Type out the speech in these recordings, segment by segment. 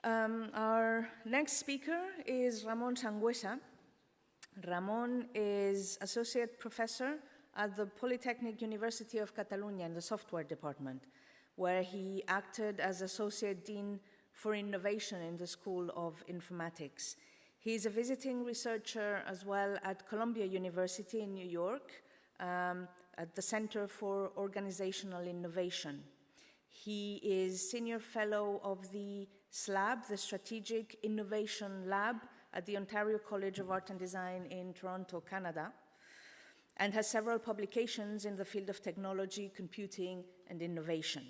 Our next speaker is Ramon Sanguesa. Ramon is Associate Professor at the Polytechnic University of Catalonia in the Software Department, where he acted as Associate Dean for Innovation in the School of Informatics. He is a visiting researcher as well at Columbia University in New York, at the Center for Organizational Innovation. He is Senior Fellow of the SLAB, the Strategic Innovation Lab at the Ontario College of Art and Design in Toronto, Canada, and has several publications in the field of technology, computing, and innovation.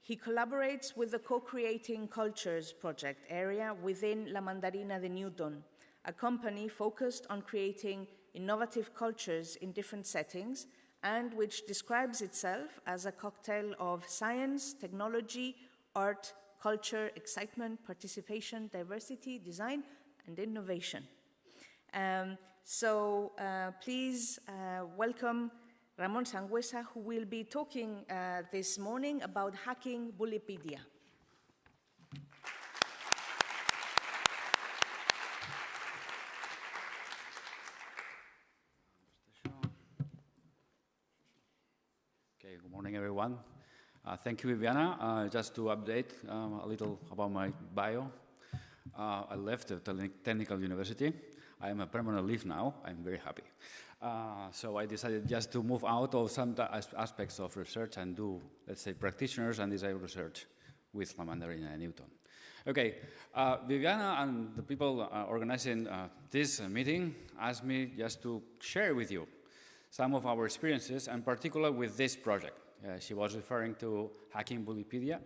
He collaborates with the Co-Creating Cultures project area within La Mandarina de Newton, a company focused on creating innovative cultures in different settings and which describes itself as a cocktail of science, technology, art, culture, excitement, participation, diversity, design, and innovation. Please welcome Ramon Sanguesa, who will be talking this morning about hacking Bullypedia. Okay, good morning, everyone. Thank you, Viviana. Just to update a little about my bio. I left the Technical University. I am a permanent leave now. I'm very happy. So I decided just to move out of some aspects of research and do, let's say, practitioners and design research with La Mandarina and Newton. Okay, Viviana and the people organizing this meeting asked me just to share with you some of our experiences, and particularly with this project. She was referring to hacking Bullypedia.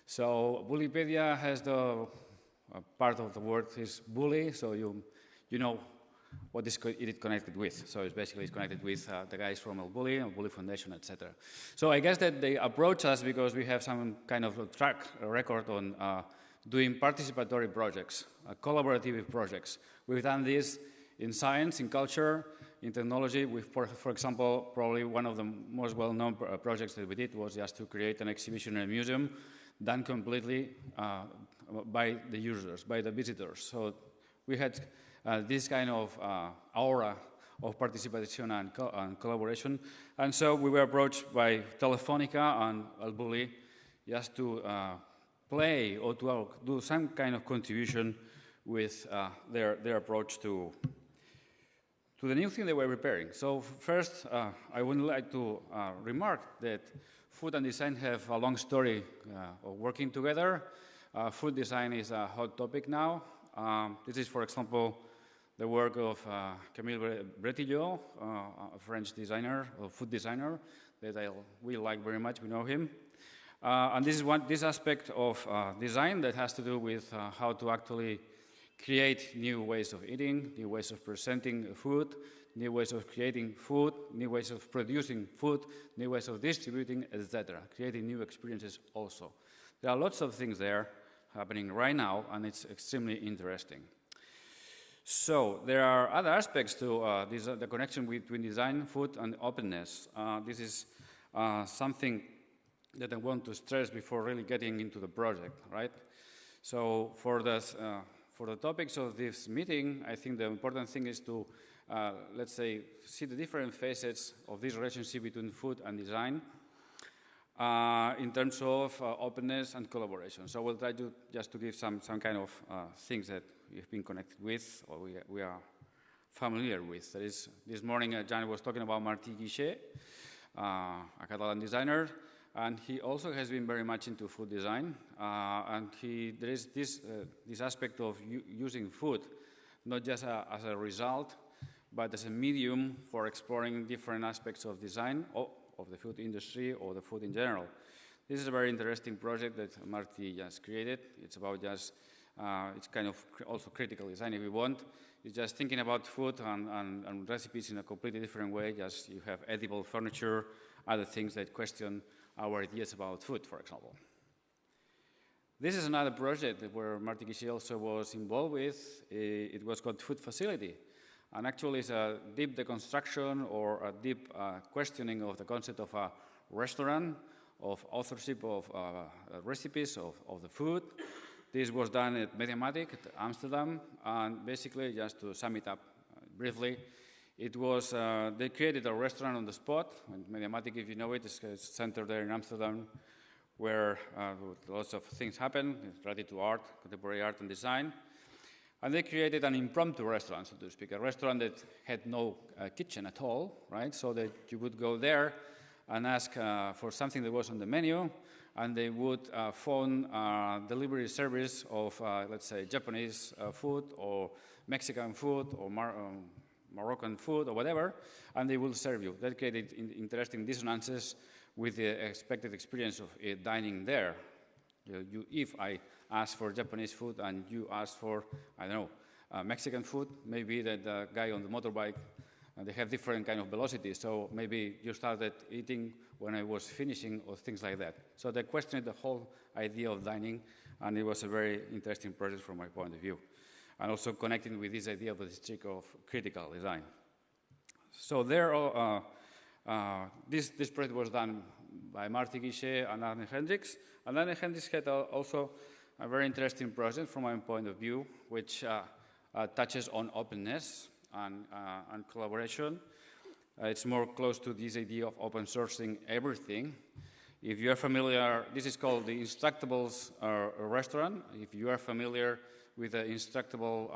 So Bullypedia has the part of the word is bully, so you know what it is connected with. So it's basically connected with the guys from Bulli and Bulli Foundation, etc. So I guess that they approach us because we have some kind of a track record on doing participatory projects, collaborative projects. We've done this in science, in culture, in technology. For example, probably one of the most well-known projects that we did was just to create an exhibition in a museum done completely by the users, by the visitors. So we had this kind of aura of participation and collaboration. And so we were approached by Telefonica and Bulli just to play or to do some kind of contribution with their approach to the new thing they were preparing. So first, I would like to remark that food and design have a long story of working together. Food design is a hot topic now. This is, for example, the work of Camille Bretillo, a French designer, or food designer, that we like very much, we know him. And this is this aspect of design that has to do with how to actually create new ways of eating, new ways of presenting food, new ways of creating food, new ways of producing food, new ways of distributing, etc., creating new experiences also. There are lots of things there happening right now, and it's extremely interesting. So there are other aspects to the connection between design, food, and openness. This is something that I want to stress before really getting into the project, right? So for the topics of this meeting, I think the important thing is to, let's say, see the different facets of this relationship between food and design in terms of openness and collaboration. So we'll try to just to give some kind of things that we've been connected with or we are familiar with. That is, this morning Jan was talking about Martí Guixé, a Catalan designer, and he also has been very much into food design. And there is this aspect of using food, not just as a result, but as a medium for exploring different aspects of design of the food industry or the food in general. This is a very interesting project that Martí just created. It's about just, it's kind of also critical design if you want. It's just thinking about food and recipes in a completely different way. Just you have edible furniture, other things that question our ideas about food, for example. This is another project where Martí Guixé also was involved with. It was called Food Facility. And actually it's a deep deconstruction or a deep questioning of the concept of a restaurant, of authorship of recipes, of the food, This was done at Mediamatic at Amsterdam, and basically, just to sum it up briefly, it was, they created a restaurant on the spot. And Mediamatic, if you know it, is a center there in Amsterdam where lots of things happen. It's related to art, contemporary art and design. And they created an impromptu restaurant, so to speak, a restaurant that had no kitchen at all, right? So that you would go there and ask for something that was on the menu, and they would phone delivery service of, let's say, Japanese food or Mexican food or Moroccan food or whatever, and they will serve you. That created interesting dissonances with the expected experience of dining there. If I ask for Japanese food and you ask for, I don't know, Mexican food, maybe the guy on the motorbike, they have different kind of velocity, so maybe you started eating when I was finishing or things like that. So they questioned the whole idea of dining, and it was a very interesting project from my point of view. And also connecting with this idea of the streak of critical design. So there, this project was done by Marty Guichet and Arne Hendricks. And Arne Hendricks had also a very interesting project from my point of view, which touches on openness and collaboration. It's more close to this idea of open sourcing everything. If you are familiar, this is called the Instructables restaurant. If you are familiar with the Instructable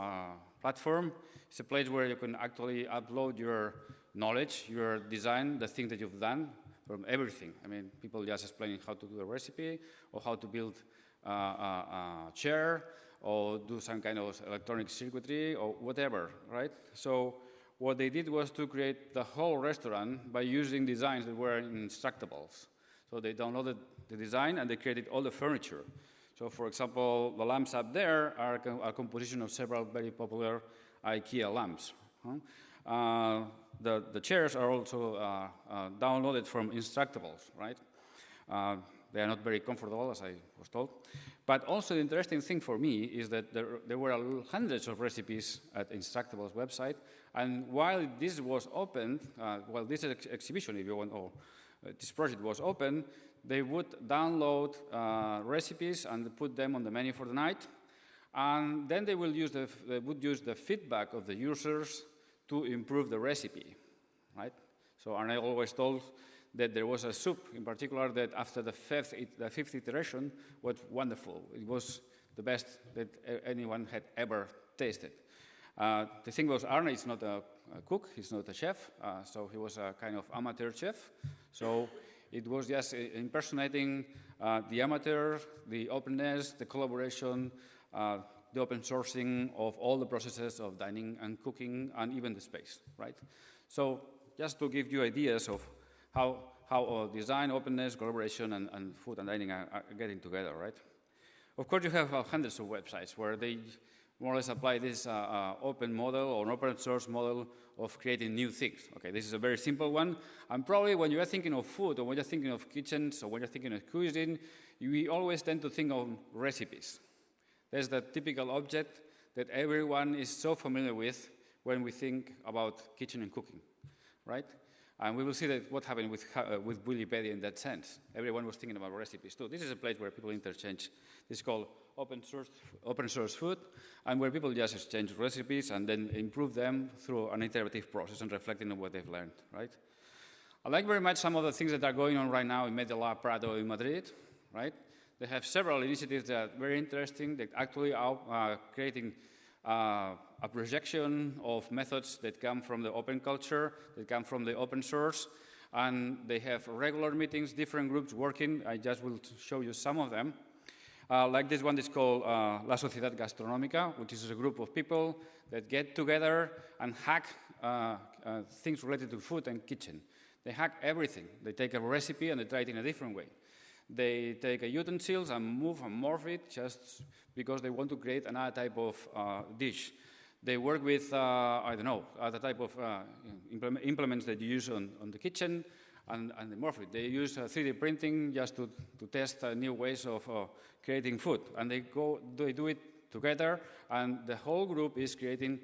platform, it's a place where you can actually upload your knowledge, your design, the things that you've done from everything. I mean, people just explaining how to do a recipe or how to build a chair or do some kind of electronic circuitry or whatever, right? So what they did was to create the whole restaurant by using designs that were in Instructables. So they downloaded the design and they created all the furniture. So for example, the lamps up there are a composition of several very popular IKEA lamps. The chairs are also downloaded from Instructables, right? They are not very comfortable, as I was told. But also the interesting thing for me is that there were hundreds of recipes at Instructables website, and while this was open, while this exhibition, if you want, or this project was open, they would download recipes and put them on the menu for the night, and then they would use the feedback of the users to improve the recipe, right? So Arne always told that there was a soup in particular that after the fifth iteration was wonderful. It was the best that anyone had ever tasted. The thing was, Arne is not a cook, he's not a chef, so he was a kind of amateur chef. So it was just impersonating the amateur, the openness, the collaboration, the open sourcing of all the processes of dining and cooking and even the space, right? So just to give you ideas of how design, openness, collaboration, and food and dining are getting together, right? Of course, you have hundreds of websites where they more or less apply this open model or an open source model of creating new things. Okay, this is a very simple one. And probably when you are thinking of food or when you're thinking of kitchens or when you're thinking of cuisine, we always tend to think of recipes. There's that typical object that everyone is so familiar with when we think about kitchen and cooking, right? And we will see that what happened with Bullypile in that sense. Everyone was thinking about recipes too. This is a place where people interchange. This is called open source food, and where people just exchange recipes and then improve them through an iterative process and reflecting on what they've learned, right? I like very much some of the things that are going on right now in Media Prado in Madrid, right? They have several initiatives that are very interesting that actually are creating a projection of methods that come from the open culture, that come from the open source, and they have regular meetings, different groups working. I just will show you some of them. Like this one is called La Sociedad Gastronómica, which is a group of people that get together and hack things related to food and kitchen. They hack everything. They take a recipe and they try it in a different way. They take utensils and morph it just because they want to create another type of dish. They work with, I don't know, other type of implements that you use on the kitchen, and they morph it. They use 3D printing just to test new ways of creating food. And they do it together, and the whole group is creating,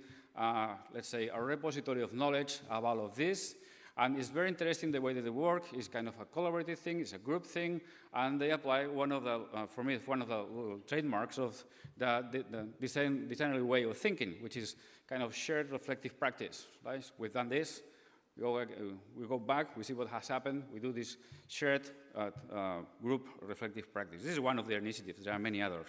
let's say, a repository of knowledge about all of this. And it's very interesting the way that they work. It's kind of a collaborative thing, it's a group thing, and they apply one of the, for me, it's one of the trademarks of the designerly way of thinking, which is kind of shared reflective practice. Right? We've done this, we go back, we see what has happened, we do this shared group reflective practice. This is one of their initiatives, there are many others.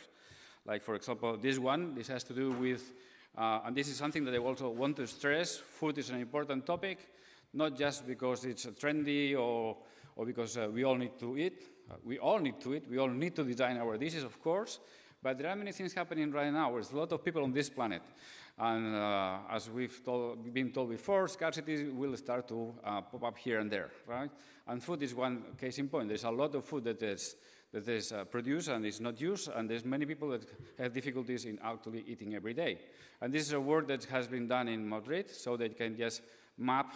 Like, for example, this one, this has to do with, and this is something that I also want to stress, food is an important topic, not just because it's trendy or because we all need to eat. We all need to eat. We all need to design our dishes, of course. But there are many things happening right now. There's a lot of people on this planet. And as we've been told before, scarcity will start to pop up here and there, right? And food is one case in point. There's a lot of food that is produced and is not used, and there's many people that have difficulties in actually eating every day. And this is a work that has been done in Madrid, so they can just map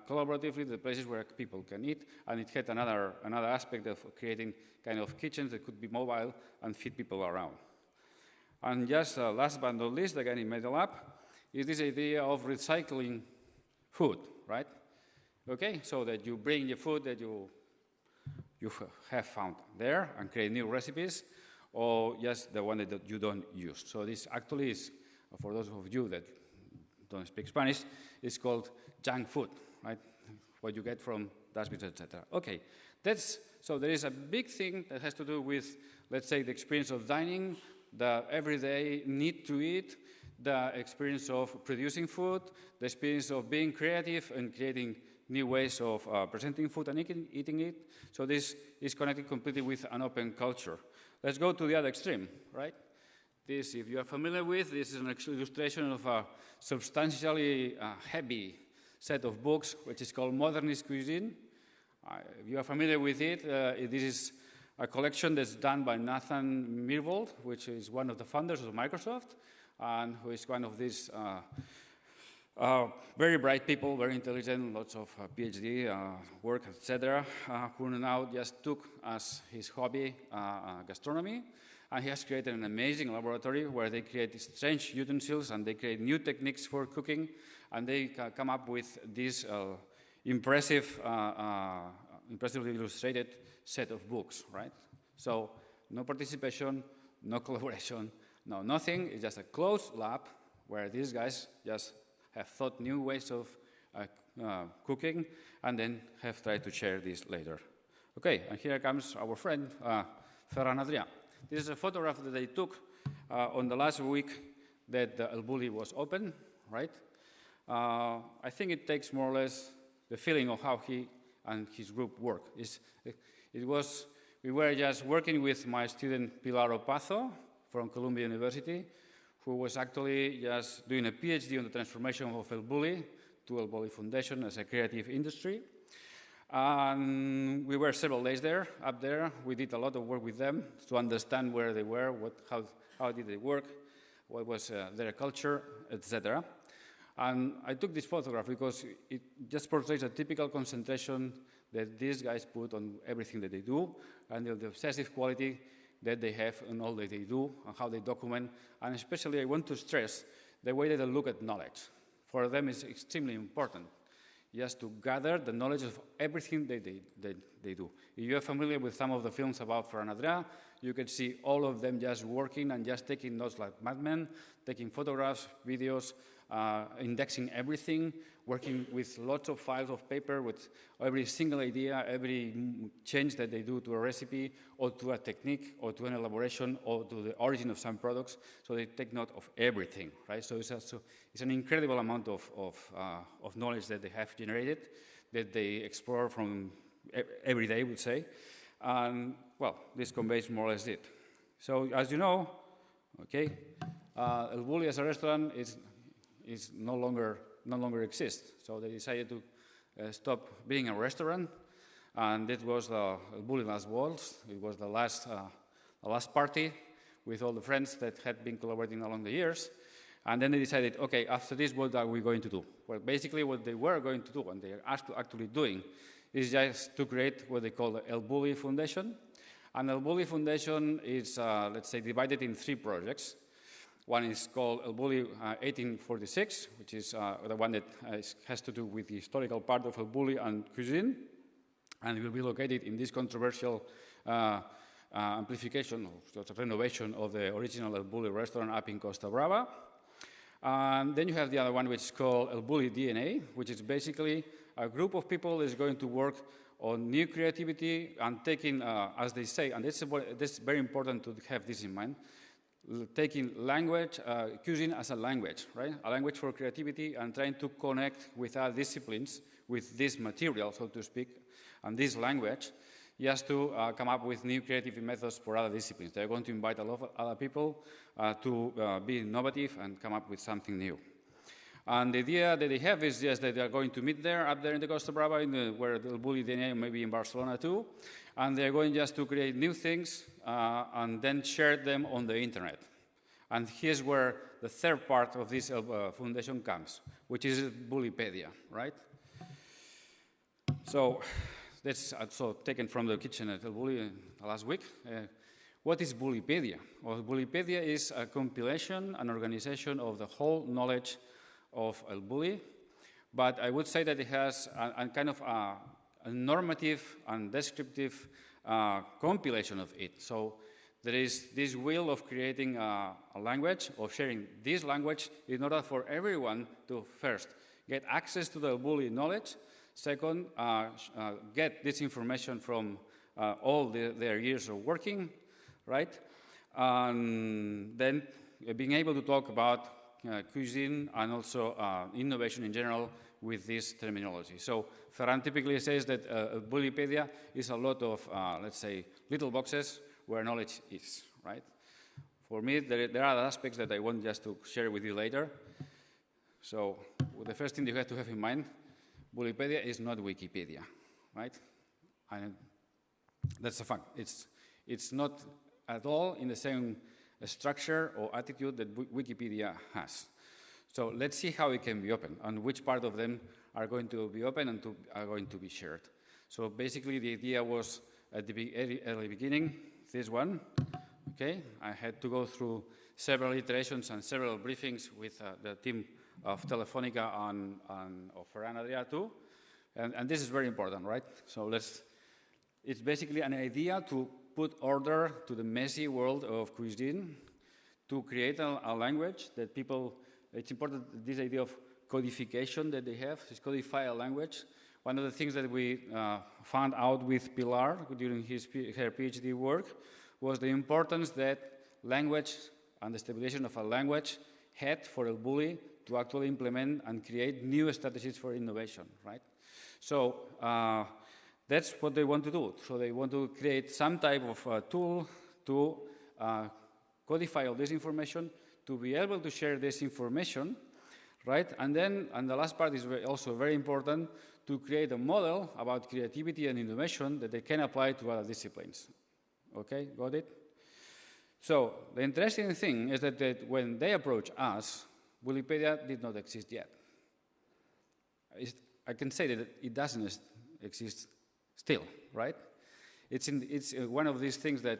collaboratively the places where people can eat, and it had another aspect of creating kind of kitchens that could be mobile and feed people around. And just last but not least, again in Metal Lab, is this idea of recycling food, right? Okay, so that you bring the food that you have found there and create new recipes, or just the one that you don't use. So this actually is, for those of you that don't speak Spanish, it's called junk food, right? What you get from dustbins, etc. Okay, so there is a big thing that has to do with, let's say, the experience of dining, the everyday need to eat, the experience of producing food, the experience of being creative and creating new ways of presenting food and eating it. So this is connected completely with an open culture. Let's go to the other extreme, right? This, if you are familiar with, this is an illustration of a substantially heavy set of books, which is called Modernist Cuisine. If you are familiar with it, this is a collection that's done by Nathan Myhrvold, which is one of the founders of Microsoft, and who is one of these very bright people, very intelligent, lots of PhD work, etc., who now just took as his hobby gastronomy. And he has created an amazing laboratory where they create strange utensils and they create new techniques for cooking, and they come up with this impressively illustrated set of books, right? So no participation, no collaboration, no nothing. It's just a closed lab where these guys just have thought new ways of cooking and then have tried to share this later. Okay, and here comes our friend, Ferran Adrià. This is a photograph that they took on the last week that El Bulli was open, right? I think it takes more or less the feeling of how he and his group work. We were just working with my student Pilar Opazo from Columbia University, who was actually just doing a PhD on the transformation of El Bulli to El Bulli Foundation as a creative industry. And we were several days there, up there. We did a lot of work with them to understand where they were, how did they work, what was their culture, etc. And I took this photograph because it just portrays a typical concentration that these guys put on everything that they do, and the obsessive quality that they have in all that they do, and how they document. And especially I want to stress the way that they look at knowledge. For them it's extremely important, just to gather the knowledge of everything that they do. If you are familiar with some of the films about Ferran Adrià, you can see all of them just working and just taking notes like madmen, taking photographs, videos, indexing everything, working with lots of files of paper with every single idea, every change that they do to a recipe or to a technique or to an elaboration or to the origin of some products. So they take note of everything, right? So it's an incredible amount of knowledge that they have generated that they explore from every day, I would say. And, well, this conveys more or less it. So, as you know, okay, El Bulli as a restaurant is no longer exists. So they decided to stop being a restaurant, and that was El Bulli Last Waltz. It was the last party with all the friends that had been collaborating along the years. And then they decided, okay, after this, what are we going to do? Well, basically what they were going to do, and they are actually doing, is just to create what they call the El Bulli Foundation. And El Bulli Foundation is, let's say, divided in 3 projects. One is called El Bulli 1846, which is the one that has to do with the historical part of El Bulli and Cuisine, and it will be located in this controversial amplification, or renovation of the original El Bulli restaurant up in Costa Brava. And then you have the other one, which is called El Bulli DNA, which is basically a group of people that is going to work on new creativity and taking, as they say, and this is very important to have this in mind, taking language, cuisine as a language, right? A language for creativity and trying to connect with other disciplines with this material, so to speak, and this language, just to come up with new creative methods for other disciplines. They're going to invite a lot of other people to be innovative and come up with something new. And the idea that they have is just that they're going to meet there, up there in the Costa Brava, where the Bulli DNA, maybe in Barcelona too, and they're going just to create new things and then share them on the internet. And here's where the third part of this foundation comes, which is Bullypedia, right? So that's also taken from the kitchen at El Bulli last week. What is Bullypedia? Well, Bullypedia is a compilation, an organization of the whole knowledge of El Bulli, but I would say that it has a kind of a normative and descriptive compilation of it. So there is this will of creating a language, of sharing this language in order for everyone to first get access to the El Bulli knowledge, second, get this information from all their years of working, right? And then being able to talk about cuisine and also innovation in general with this terminology. So Ferran typically says that Bullypedia is a lot of, let's say, little boxes where knowledge is, right? For me, there are aspects that I want just to share with you later. So the first thing you have to have in mind, Bullypedia is not Wikipedia, right? And that's a fact. It's not at all in the same structure or attitude that Wikipedia has. So let's see how it can be open and which part of them are going to be open and are going to be shared. So basically the idea was at the early beginning, this one, okay? I had to go through several iterations and several briefings with the team of Telefonica and of Ferran Adrià too. And this is very important, right? So it's basically an idea to put order to the messy world of cuisine, to create a language that people, it's important, this idea of codification that they have, is codify a language. One of the things that we found out with Pilar during her PhD work was the importance that language and the stabilization of a language had for El Bulli to actually implement and create new strategies for innovation, right? So that's what they want to do. So they want to create some type of tool to codify all this information, to be able to share this information, right? And then, and the last part is also very important, to create a model about creativity and innovation that they can apply to other disciplines. Okay, got it? So the interesting thing is that when they approach us, Bullypedia did not exist yet. I can say that it doesn't exist still, right? It's one of these things that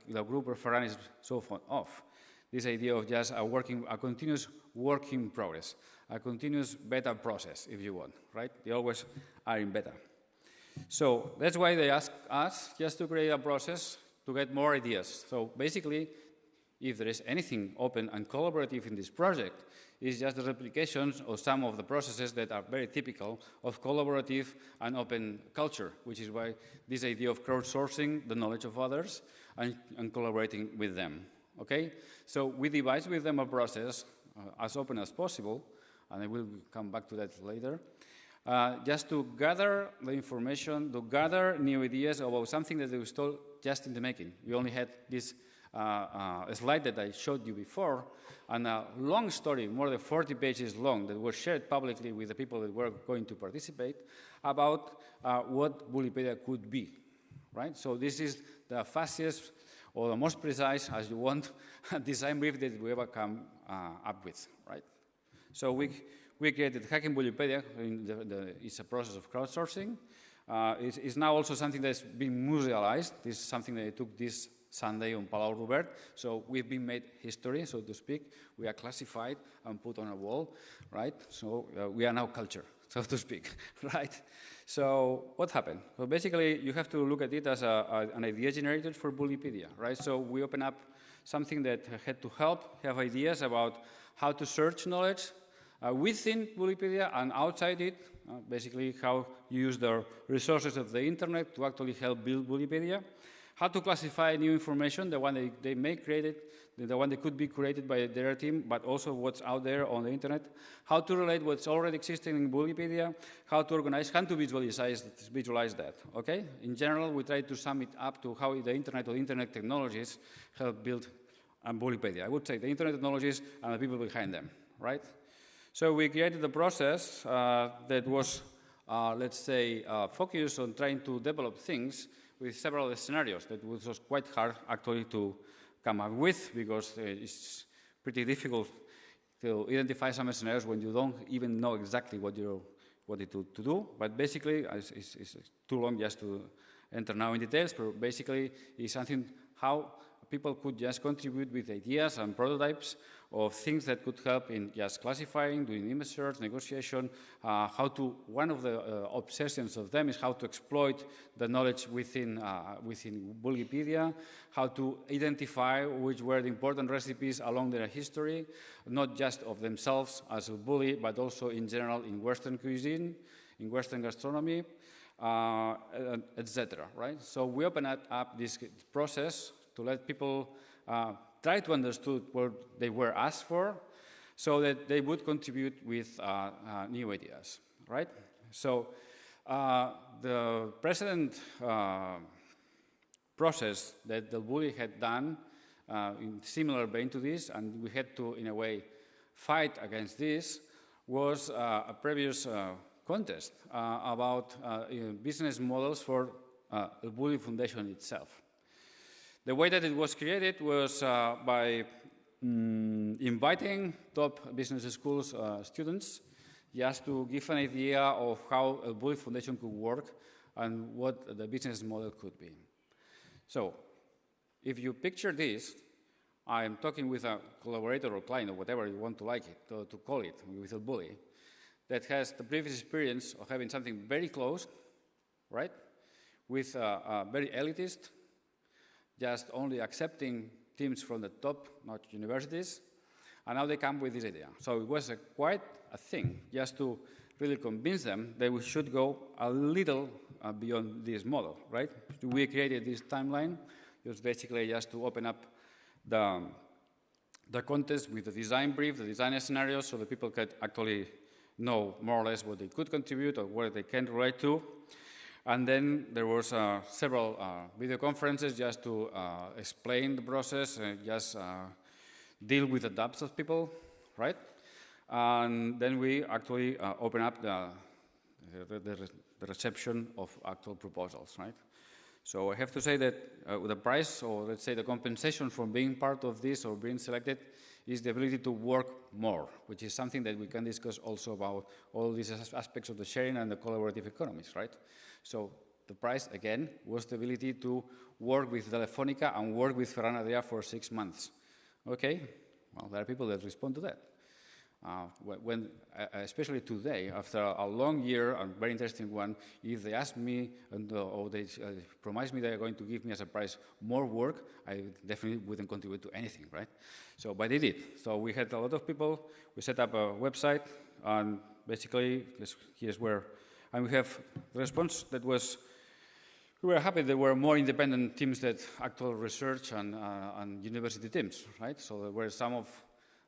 the group of Ferran is so fond of. This idea of just a continuous work in progress, a continuous beta process, if you want, right? They always are in beta. So that's why they ask us just to create a process to get more ideas. So basically, if there is anything open and collaborative in this project, it's just the replications of some of the processes that are very typical of collaborative and open culture, which is why this idea of crowdsourcing the knowledge of others and collaborating with them, okay? So we devise with them a process as open as possible, and I will come back to that later, just to gather the information, to gather new ideas about something that was still just in the making. We only had this slide that I showed you before, and a long story, more than 40 pages long, that was shared publicly with the people that were going to participate about what Bullypedia could be, right? So this is the fastest or the most precise, as you want, design brief that we ever come up with, right? So we created Hacking Bullypedia. It's a process of crowdsourcing. It's now also something that's been musealized. This is something that I took this Sunday on Palau Robert. So we've been made history, so to speak. We are classified and put on a wall, right? So we are now culture, so to speak, right? So what happened? So basically, you have to look at it as an idea generator for Bullypedia, right? So we open up something that had to help have ideas about how to search knowledge within Bullypedia and outside it, basically how you use the resources of the internet to actually help build Bullypedia. How to classify new information, the one they may create it, the one that could be created by their team, but also what's out there on the internet. How to relate what's already existing in Bullypedia, how to organize, how to visualize that, okay? In general, we try to sum it up to how the internet or internet technologies help build Bullypedia. I would say the internet technologies and the people behind them, right? So we created a process that was, let's say, focused on trying to develop things with several scenarios that was quite hard actually to come up with because it's pretty difficult to identify some scenarios when you don't even know exactly what you wanted to do. But basically, it's too long just to enter now in details, but basically it's something how people could just contribute with ideas and prototypes of things that could help in just classifying, doing image search, negotiation, one of the obsessions of them is how to exploit the knowledge within Bullypedia, how to identify which were the important recipes along their history, not just of themselves as a bully, but also in general in Western cuisine, in Western gastronomy, etc. Right? So we open up this process to let people try to understand what they were asked for so that they would contribute with new ideas, right? So the precedent process that the Bully had done in similar vein to this, and we had to, in a way, fight against this, was a previous contest about business models for the Bulli Foundation itself. The way that it was created was by inviting top business schools students just to give an idea of how a Bulli Foundation could work and what the business model could be. So if you picture this, I'm talking with a collaborator or client or whatever you want to like it, to call it, with a bully, that has the previous experience of having something very close, right, with very elitist, just only accepting teams from the top-notch universities, and now they come with this idea. So it was quite a thing just to really convince them that we should go a little beyond this model, right? We created this timeline, just basically just to open up the contest with the design brief, the design scenarios, so that people could actually know more or less what they could contribute or what they can relate to. And then there was several video conferences just to explain the process, just deal with the doubts of people, right? And then we actually open up the reception of actual proposals, right? So I have to say that the price, or let's say the compensation for being part of this or being selected, is the ability to work more, which is something that we can discuss also about all these aspects of the sharing and the collaborative economies, right? So the price, again, was the ability to work with Telefonica and work with Ferran Adrià for 6 months. Okay, well, there are people that respond to that. Especially today, after a long year, a very interesting one, if they ask me or they promise me they're going to give me as a price more work, I definitely wouldn't contribute to anything, right? So, but they did. So we had a lot of people. We set up a website, and basically, here's where, and we have the response that was, we were happy there were more independent teams than actual research and university teams, right? So there were some of,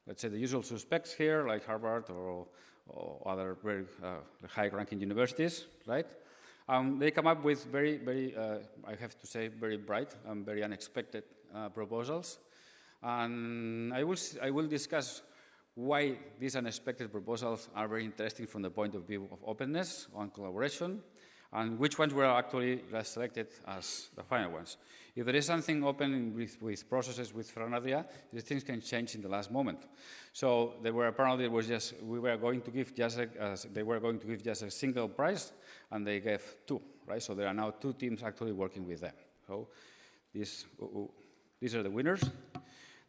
let's say, the usual suspects here, like Harvard or other very high-ranking universities, right? They come up with very, very, I have to say, very bright and very unexpected proposals. And I will discuss why these unexpected proposals are very interesting from the point of view of openness and collaboration, and which ones were actually selected as the final ones. If there is something open with processes with Ferran Adrià, these things can change in the last moment. So they were apparently it was just they were going to give just a single prize, and they gave 2, right? So there are now 2 teams actually working with them. So this These are the winners.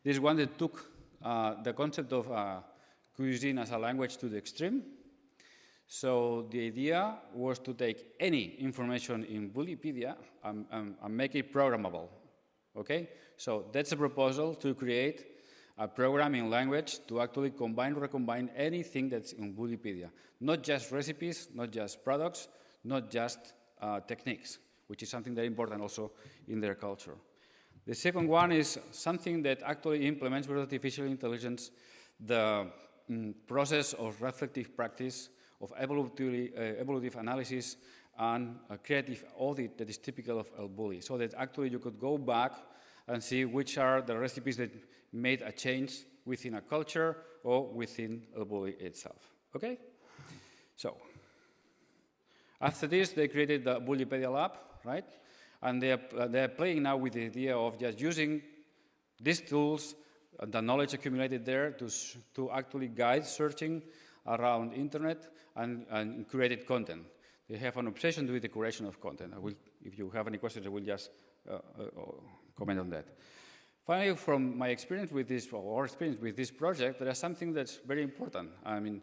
This one that took the concept of cuisine as a language to the extreme. So the idea was to take any information in Bullypedia and make it programmable. Okay? So that's a proposal to create a programming language to actually combine or recombine anything that's in Bullypedia. Not just recipes, not just products, not just techniques, which is something very important also in their culture. The second one is something that actually implements with artificial intelligence the process of reflective practice, of evolutive analysis, and a creative audit that is typical of El Bulli, so that actually you could go back and see which are the recipes that made a change within a culture or within El Bulli itself. Okay? So, after this, they created the Bullypedia Lab, right? And they're playing now with the idea of just using these tools, the knowledge accumulated there, to actually guide searching around internet and created content. They have an obsession with the curation of content. If you have any questions, I will just comment on that. Finally, from my experience with this, or our experience with this project, there is something that's very important. I mean,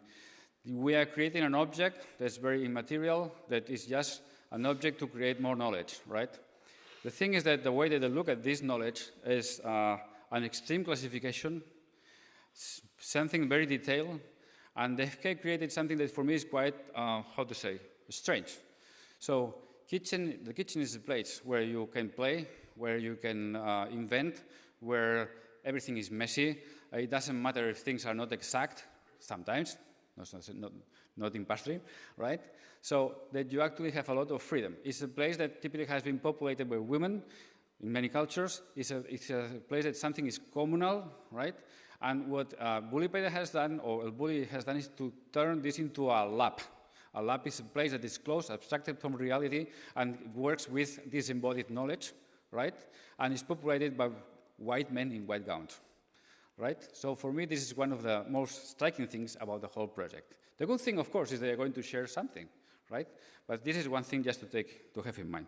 we are creating an object that's very immaterial, that is just an object to create more knowledge, right? The thing is that the way that they look at this knowledge is an extreme classification, something very detailed, and they've created something that for me is quite, how to say, strange. So the kitchen is a place where you can play, where you can invent, where everything is messy. It doesn't matter if things are not exact, sometimes, not in pastry, right? So that you actually have a lot of freedom. It's a place that typically has been populated by women in many cultures. It's a place that something is communal, right? And what Bullypedia has done, or El Bulli has done, is to turn this into a lab. A lab is a place that is close, abstracted from reality, and works with disembodied knowledge, right? And is populated by white men in white gowns, right? So for me, this is one of the most striking things about the whole project. The good thing, of course, is they are going to share something, right? But this is one thing just to have in mind.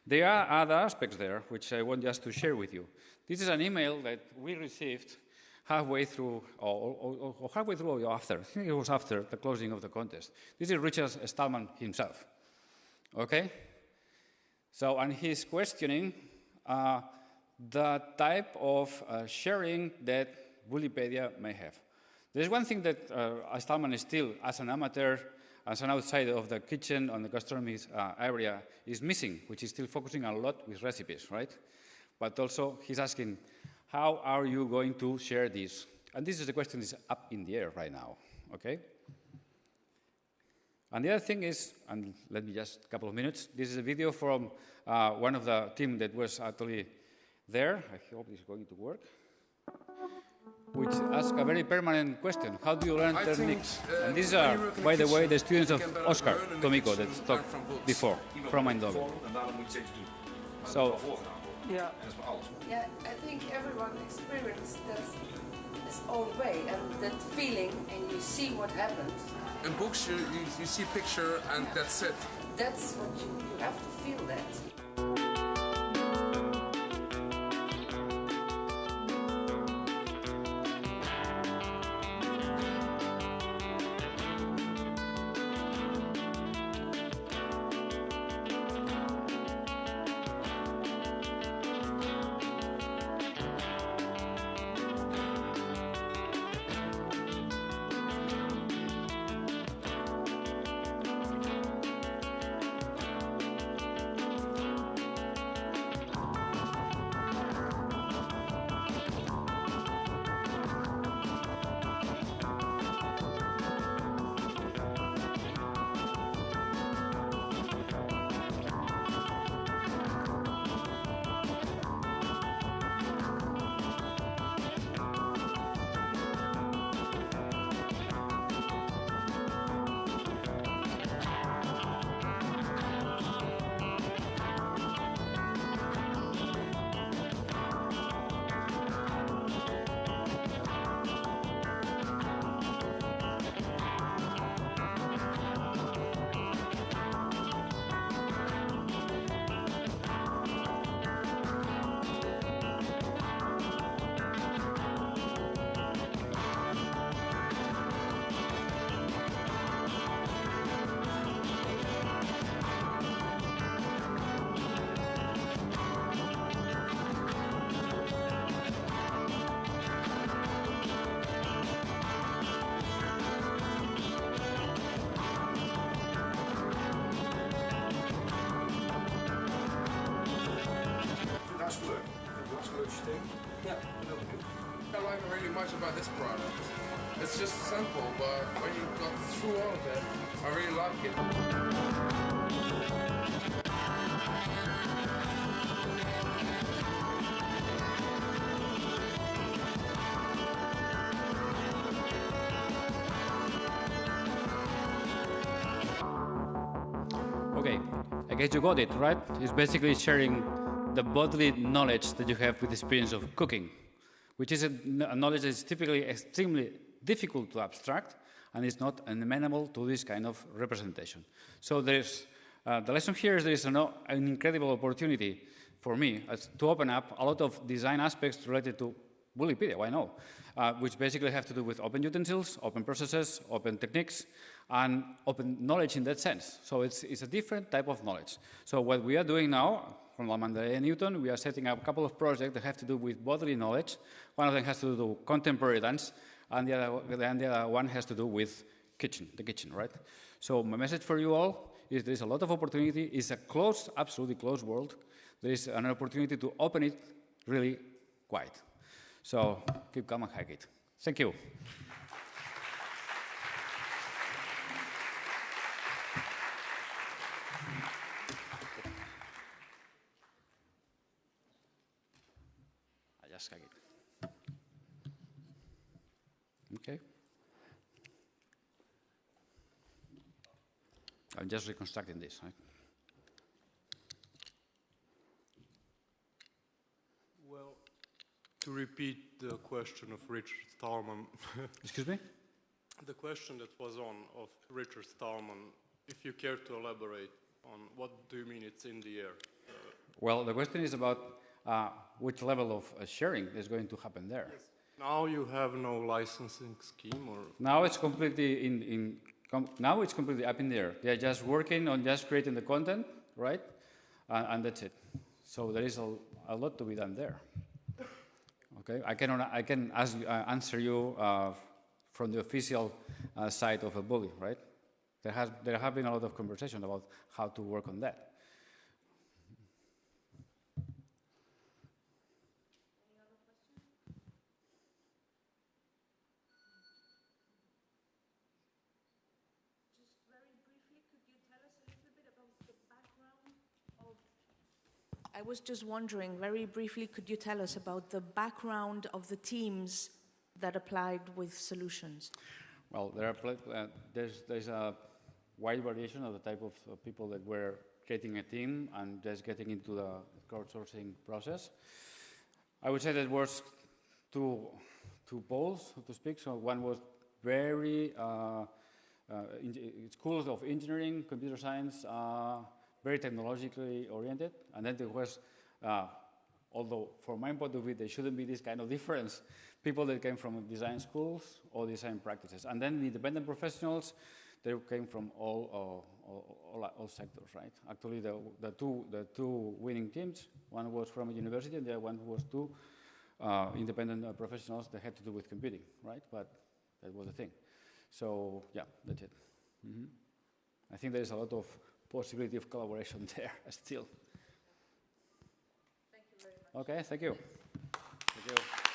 There are other aspects there, which I want just to share with you. This is an email that we received halfway through, or halfway through or after. I think it was after the closing of the contest. This is Richard Stallman himself, okay? So, and he's questioning the type of sharing that Bullypedia may have. There's one thing that Stallman is still, as an amateur, as an outsider of the kitchen and the gastronomy area, is missing, which is still focusing a lot with recipes, right? But also, he's asking, how are you going to share this? And this is the question that's up in the air right now, okay? And the other thing is, and let me just a couple of minutes, this is a video from one of the team that was actually there. I hope this is going to work. Which asks a very permanent question. How do you learn techniques? And these are, by the way, the students of Oscar Tomiko that talked before, from Eindhoven. So, yeah, I think everyone experienced that his own way and that feeling, and you see what happens. In books, you see a picture and that's it. That's what you have to feel that. about this product. It's just simple, but when you got through all of it, I really like it. Okay, I guess you got it, right? It's basically sharing the bodily knowledge that you have with the experience of cooking, which is a knowledge that is typically extremely difficult to abstract and is not amenable to this kind of representation. So there's, the lesson here is there is an incredible opportunity for me to open up a lot of design aspects related to Bullypile, why no? Which basically have to do with open utensils, open processes, open techniques, and open knowledge in that sense. So it's a different type of knowledge. So what we are doing now, from La Mandalay and Newton, we are setting up a couple of projects that have to do with bodily knowledge. One of them has to do with contemporary dance, and the other one has to do with the kitchen, right? So my message for you all is there is a lot of opportunity. It's a closed, absolutely closed world. There is an opportunity to open it really wide. So keep calm and hack it. Thank you. I just hack it. Okay. I'm just reconstructing this, right? Well, to repeat the question of Richard Stallman. Excuse me? The question that was on of Richard Stallman, if you care to elaborate on what do you mean it's in the air? Well, the question is about which level of sharing is going to happen there. Yes. Now you have no licensing scheme, or now it's completely now it's completely up in the air. They are just working on just creating the content, right? And that's it. So there is a lot to be done there. Okay, I can answer you from the official side of a Bully, right? There have been a lot of conversation about how to work on that. I was just wondering, very briefly, could you tell us about the background of the teams that applied with solutions? Well, there's a wide variation of the type of people that were creating a team and just getting into the crowdsourcing process. I would say that was two poles, so to speak. So one was very schools of engineering, computer science, very technologically oriented, and then there was, although from my point of view, there shouldn't be this kind of difference, people that came from design schools or design practices. And then the independent professionals, they came from all sectors, right? Actually, the two winning teams, one was from a university and the other one was two independent professionals that had to do with computing, right? But that was the thing. So, yeah, that's it. Mm-hmm. I think there's a lot of possibility of collaboration there still. Thank you very much. Okay, thank you. Thank you.